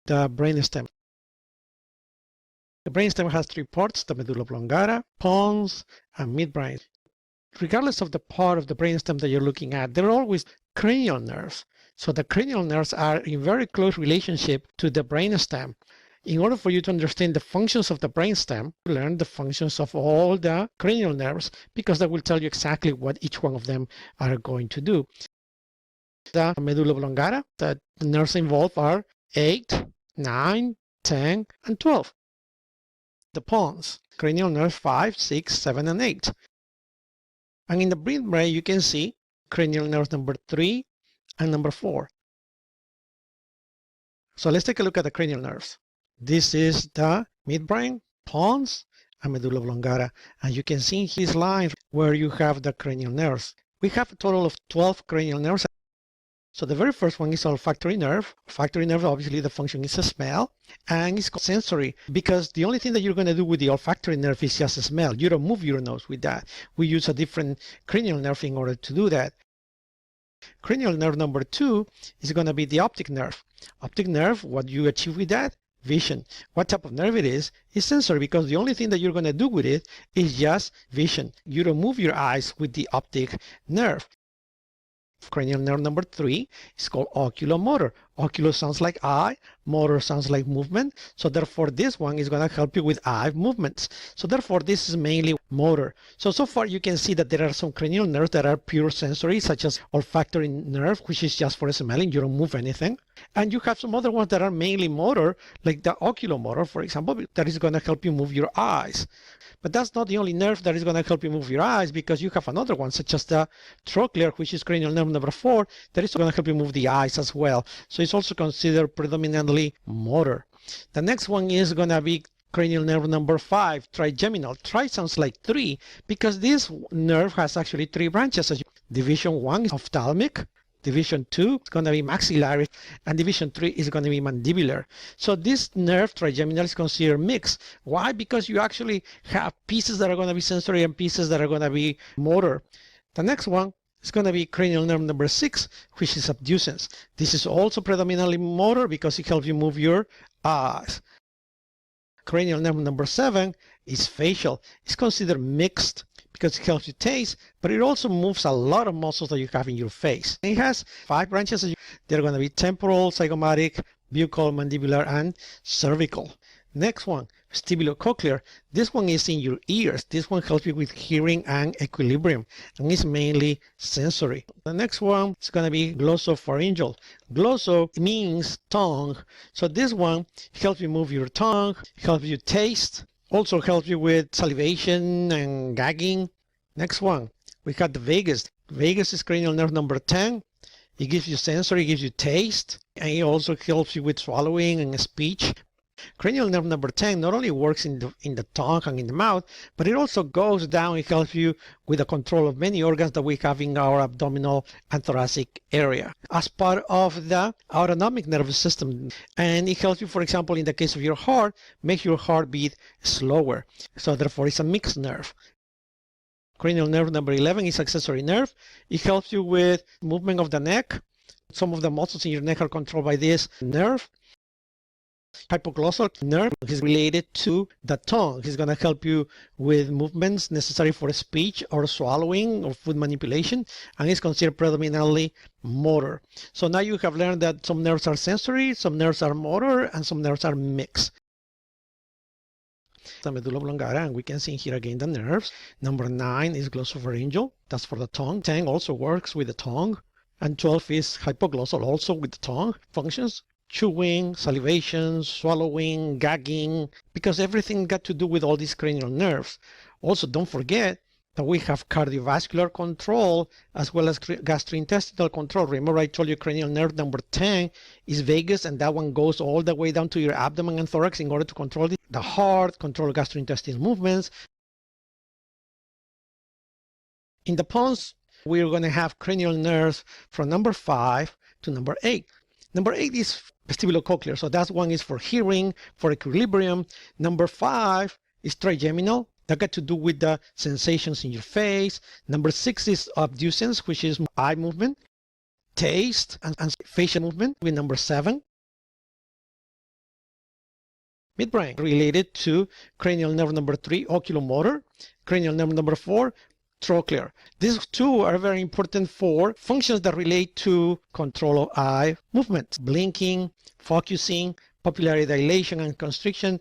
the brainstem. The brainstem has three parts, the medulla oblongata, pons, and midbrain. Regardless of the part of the brainstem that you're looking at, there are always cranial nerves. So the cranial nerves are in very close relationship to the brainstem. In order for you to understand the functions of the brainstem, learn the functions of all the cranial nerves, because that will tell you exactly what each one of them are going to do. The medulla oblongata, the nerves involved are 8, 9, 10, and 12. The pons, cranial nerves 5, 6, 7, and 8. And in the midbrain, you can see cranial nerves number 3 and number 4. So let's take a look at the cranial nerves. This is the midbrain, pons, and medulla oblongata. And you can see in his line where you have the cranial nerves. We have a total of 12 cranial nerves. So the very first one is olfactory nerve. Olfactory nerve, obviously the function is a smell, and it's sensory, because the only thing that you're going to do with the olfactory nerve is just a smell. You don't move your nose with that. We use a different cranial nerve in order to do that. Cranial nerve number 2 is going to be the optic nerve. Optic nerve, what you achieve with that? Vision. What type of nerve it is sensory, because the only thing that you're going to do with it is just vision. You don't move your eyes with the optic nerve. Cranial nerve number 3 is called oculomotor. Oculo sounds like eye, motor sounds like movement, so therefore this one is going to help you with eye movements. So therefore this is mainly motor. So far you can see that there are some cranial nerves that are pure sensory, such as olfactory nerve, which is just for smelling, you don't move anything. And you have some other ones that are mainly motor, like the oculomotor, for example, that is going to help you move your eyes. But that's not the only nerve that is going to help you move your eyes, because you have another one, such as the trochlear, which is cranial nerve number 4, that is going to help you move the eyes as well. So it's also considered predominantly motor. The next one is going to be cranial nerve number 5, trigeminal. Tri sounds like 3, because this nerve has actually 3 branches. Division 1 is ophthalmic. Division 2 is going to be maxillary, and division 3 is going to be mandibular. So this nerve, trigeminal, is considered mixed. Why? Because you actually have pieces that are going to be sensory and pieces that are going to be motor. The next one is going to be cranial nerve number 6, which is abducens. This is also predominantly motor because it helps you move your eyes. Cranial nerve number 7 is facial. It's considered mixed because it helps you taste, but it also moves a lot of muscles that you have in your face. It has 5 branches. They're going to be temporal, zygomatic, buccal, mandibular, and cervical. Next one, vestibulocochlear. This one is in your ears. This one helps you with hearing and equilibrium, and it's mainly sensory. The next one is going to be glossopharyngeal. Glosso means tongue. So this one helps you move your tongue, helps you taste, also helps you with salivation and gagging. Next one, we got the vagus. Vagus is cranial nerve number 10. It gives you sensory, it gives you taste, and it also helps you with swallowing and speech. Cranial nerve number 10 not only works in the tongue and in the mouth, but it also goes down. It helps you with the control of many organs that we have in our abdominal and thoracic area as part of the autonomic nervous system. And it helps you, for example, in the case of your heart, make your heart beat slower. So therefore, it's a mixed nerve. Cranial nerve number 11 is accessory nerve. It helps you with movement of the neck. Some of the muscles in your neck are controlled by this nerve. Hypoglossal nerve is related to the tongue. It's going to help you with movements necessary for speech or swallowing or food manipulation, and it's considered predominantly motor. So now you have learned that some nerves are sensory, some nerves are motor, and some nerves are mixed. The medulla oblongata, and we can see here again the nerves. Number 9 is glossopharyngeal. That's for the tongue. 10 also works with the tongue, and 12 is hypoglossal, also with the tongue functions. Chewing, salivation, swallowing, gagging, because everything got to do with all these cranial nerves. Also, don't forget that we have cardiovascular control as well as gastrointestinal control. Remember I told you cranial nerve number 10 is vagus, and that one goes all the way down to your abdomen and thorax in order to control the heart, control gastrointestinal movements. In the pons, we're going to have cranial nerves from number 5 to number 8. Number 8 is vestibulocochlear, so that one is for hearing, for equilibrium. Number 5 is trigeminal. That got to do with the sensations in your face. Number 6 is abducens, which is eye movement, taste, and facial movement with number 7. midbrain related to cranial nerve number 3, oculomotor, cranial nerve number 4, trochlear. These two are very important for functions that relate to control of eye movement, blinking, focusing, pupillary dilation and constriction,